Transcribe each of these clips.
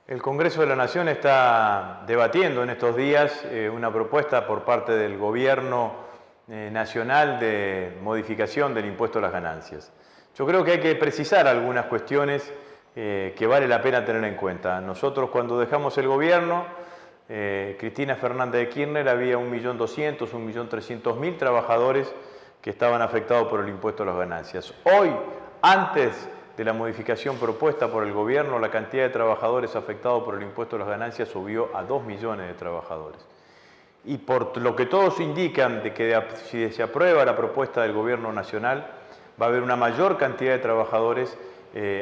El Congreso de la Nación está debatiendo en estos días una propuesta por parte del Gobierno nacional de modificación del impuesto a las ganancias. Yo creo que hay que precisar algunas cuestiones que vale la pena tener en cuenta. Nosotros, cuando dejamos el gobierno, Cristina Fernández de Kirchner, había 1.200.000, 1.300.000 trabajadores que estaban afectados por el impuesto a las ganancias. Hoy, antes de la modificación propuesta por el gobierno, la cantidad de trabajadores afectados por el impuesto a las ganancias subió a 2 millones de trabajadores. Y por lo que todos indican de que si se aprueba la propuesta del gobierno nacional, va a haber una mayor cantidad de trabajadores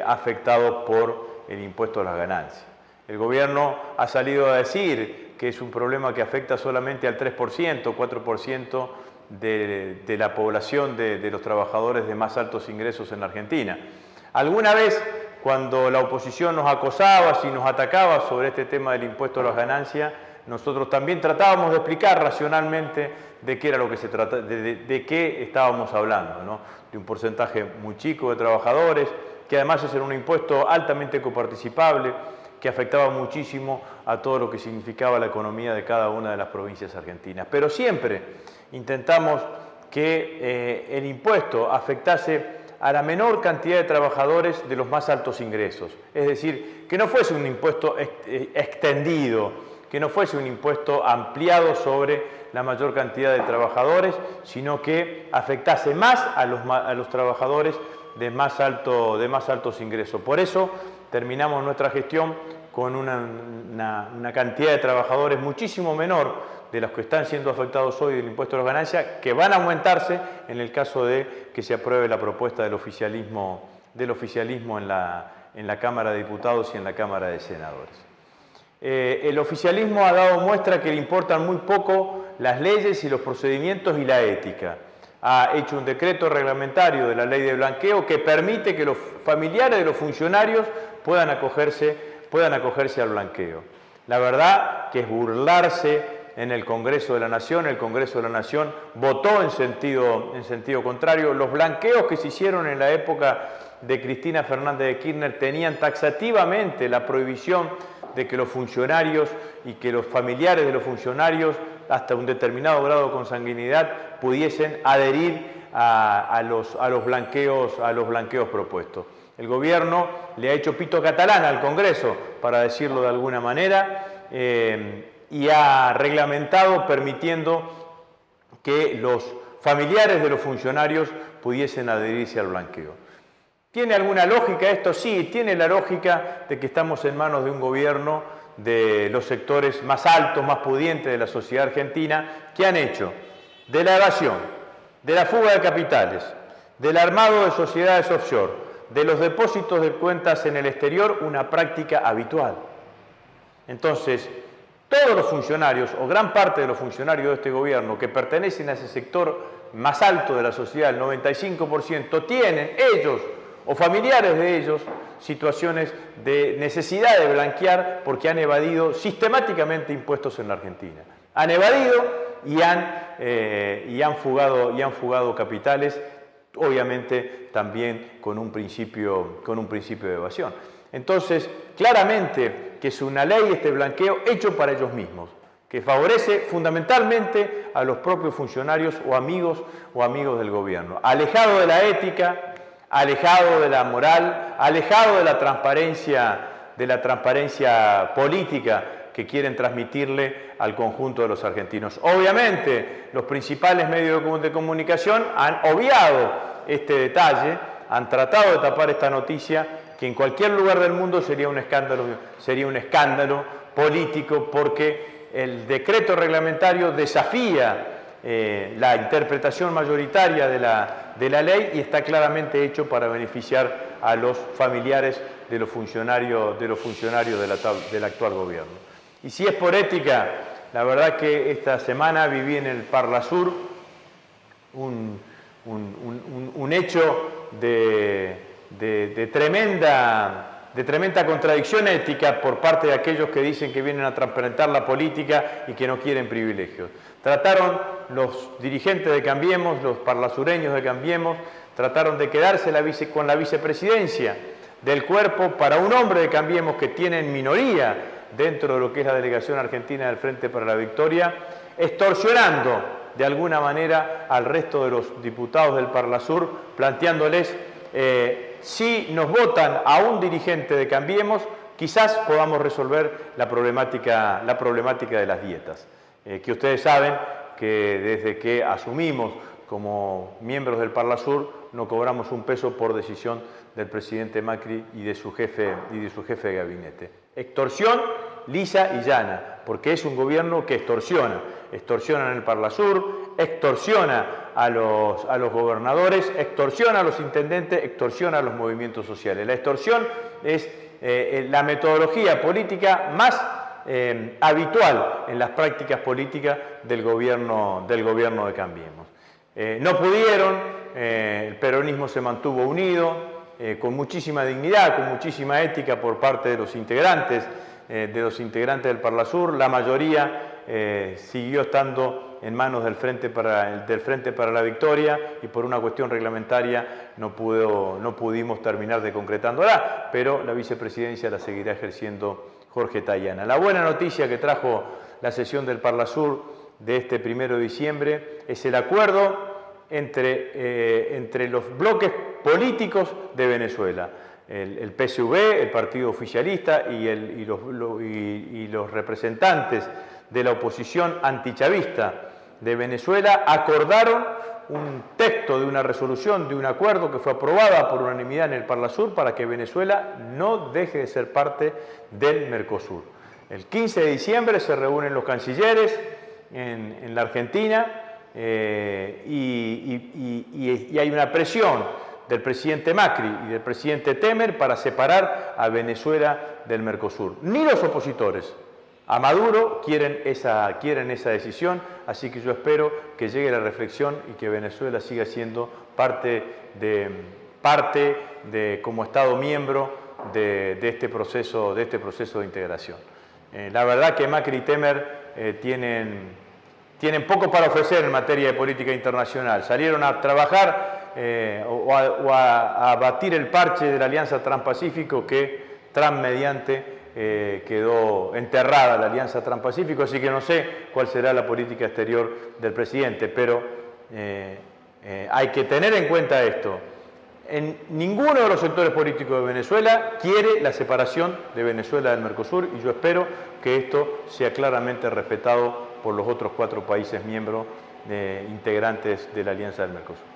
afectados por el impuesto a las ganancias. El gobierno ha salido a decir que es un problema que afecta solamente al 3%, 4% de la población de los trabajadores de más altos ingresos en la Argentina. Alguna vez, cuando la oposición nos acosaba, si nos atacaba sobre este tema del impuesto a las ganancias, nosotros también tratábamos de explicar racionalmente de qué era lo que se trata, de qué estábamos hablando, ¿no? De un porcentaje muy chico de trabajadores, que además es un impuesto altamente coparticipable, que afectaba muchísimo a todo lo que significaba la economía de cada una de las provincias argentinas. Pero siempre intentamos que el impuesto afectase a la menor cantidad de trabajadores de los más altos ingresos. Es decir, que no fuese un impuesto extendido, que no fuese un impuesto ampliado sobre la mayor cantidad de trabajadores, sino que afectase más a los trabajadores de más altos ingresos. Por eso terminamos nuestra gestión con una cantidad de trabajadores muchísimo menor de los que están siendo afectados hoy del impuesto a las ganancias, que van a aumentarse en el caso de que se apruebe la propuesta del oficialismo en la Cámara de Diputados y en la Cámara de Senadores. El oficialismo ha dado muestra que le importan muy poco las leyes y los procedimientos y la ética. Ha hecho un decreto reglamentario de la ley de blanqueo que permite que los familiares de los funcionarios puedan acogerse al blanqueo. La verdad que es burlarse en el Congreso de la Nación. El Congreso de la Nación votó en sentido contrario. Los blanqueos que se hicieron en la época de Cristina Fernández de Kirchner tenían taxativamente la prohibición de que los funcionarios y que los familiares de los funcionarios, hasta un determinado grado de consanguinidad, pudiesen adherir a los blanqueos propuestos. El gobierno le ha hecho pito catalán al Congreso, para decirlo de alguna manera, y ha reglamentado permitiendo que los familiares de los funcionarios pudiesen adherirse al blanqueo. ¿Tiene alguna lógica esto? Sí, tiene la lógica de que estamos en manos de un gobierno de los sectores más altos, más pudientes de la sociedad argentina, que han hecho de la evasión, de la fuga de capitales, del armado de sociedades offshore, de los depósitos de cuentas en el exterior, una práctica habitual. Entonces, todos los funcionarios, o gran parte de los funcionarios de este gobierno que pertenecen a ese sector más alto de la sociedad, el 95%, tienen ellos o familiares de ellos situaciones de necesidad de blanquear porque han evadido sistemáticamente impuestos en la Argentina. Han evadido y han fugado capitales, obviamente también con un principio de evasión. Entonces, claramente que es una ley, este blanqueo, hecho para ellos mismos, que favorece fundamentalmente a los propios funcionarios o amigos del gobierno, alejado de la ética, alejado de la moral, alejado de la transparencia política que quieren transmitirle al conjunto de los argentinos. Obviamente, los principales medios de comunicación han obviado este detalle, han tratado de tapar esta noticia, que en cualquier lugar del mundo sería un escándalo político, porque el decreto reglamentario desafía la interpretación mayoritaria de la ley y está claramente hecho para beneficiar a los familiares de los funcionarios del actual gobierno. Y si es por ética, la verdad que esta semana viví en el Parla Sur un hecho de tremenda contradicción ética por parte de aquellos que dicen que vienen a transparentar la política y que no quieren privilegios. Trataron los dirigentes de Cambiemos, los parlasureños de Cambiemos, trataron de quedarse con la vicepresidencia del cuerpo para un hombre de Cambiemos que tiene en minoría dentro de lo que es la delegación argentina del Frente para la Victoria, extorsionando de alguna manera al resto de los diputados del Parlasur, planteándoles si nos votan a un dirigente de Cambiemos, quizás podamos resolver la problemática de las dietas. Que ustedes saben que desde que asumimos como miembros del Parlasur no cobramos un peso por decisión del presidente Macri y de su jefe de gabinete. Extorsión lisa y llana, porque es un gobierno que extorsiona en el Parlasur, extorsiona a los gobernadores, extorsiona a los intendentes, extorsiona a los movimientos sociales. La extorsión es la metodología política más habitual en las prácticas políticas del gobierno de Cambiemos. No pudieron, el peronismo se mantuvo unido, con muchísima dignidad, con muchísima ética por parte de los integrantes del Parlasur. La mayoría siguió estando en manos del Frente para la Victoria y por una cuestión reglamentaria no pudimos terminar de concretándola, pero la vicepresidencia la seguirá ejerciendo Jorge Tayana. La buena noticia que trajo la sesión del Parlasur de este 1 de diciembre es el acuerdo entre los bloques políticos de Venezuela, el PSV, el partido oficialista y los representantes de la oposición antichavista de Venezuela acordaron un texto de una resolución, de un acuerdo que fue aprobada por unanimidad en el Parlasur para que Venezuela no deje de ser parte del Mercosur. El 15 de diciembre se reúnen los cancilleres en la Argentina y hay una presión del presidente Macri y del presidente Temer para separar a Venezuela del Mercosur. Ni los opositores a Maduro quieren esa decisión, así que yo espero que llegue la reflexión y que Venezuela siga siendo parte como Estado miembro de este proceso de integración. La verdad que Macri y Temer tienen poco para ofrecer en materia de política internacional. Salieron a trabajar o a batir el parche de la Alianza Transpacífico que Trump mediante quedó enterrada la Alianza Transpacífico, así que no sé cuál será la política exterior del presidente, pero hay que tener en cuenta esto. Ninguno de los sectores políticos de Venezuela quiere la separación de Venezuela del Mercosur y yo espero que esto sea claramente respetado por los otros 4 países miembros integrantes de la Alianza del Mercosur.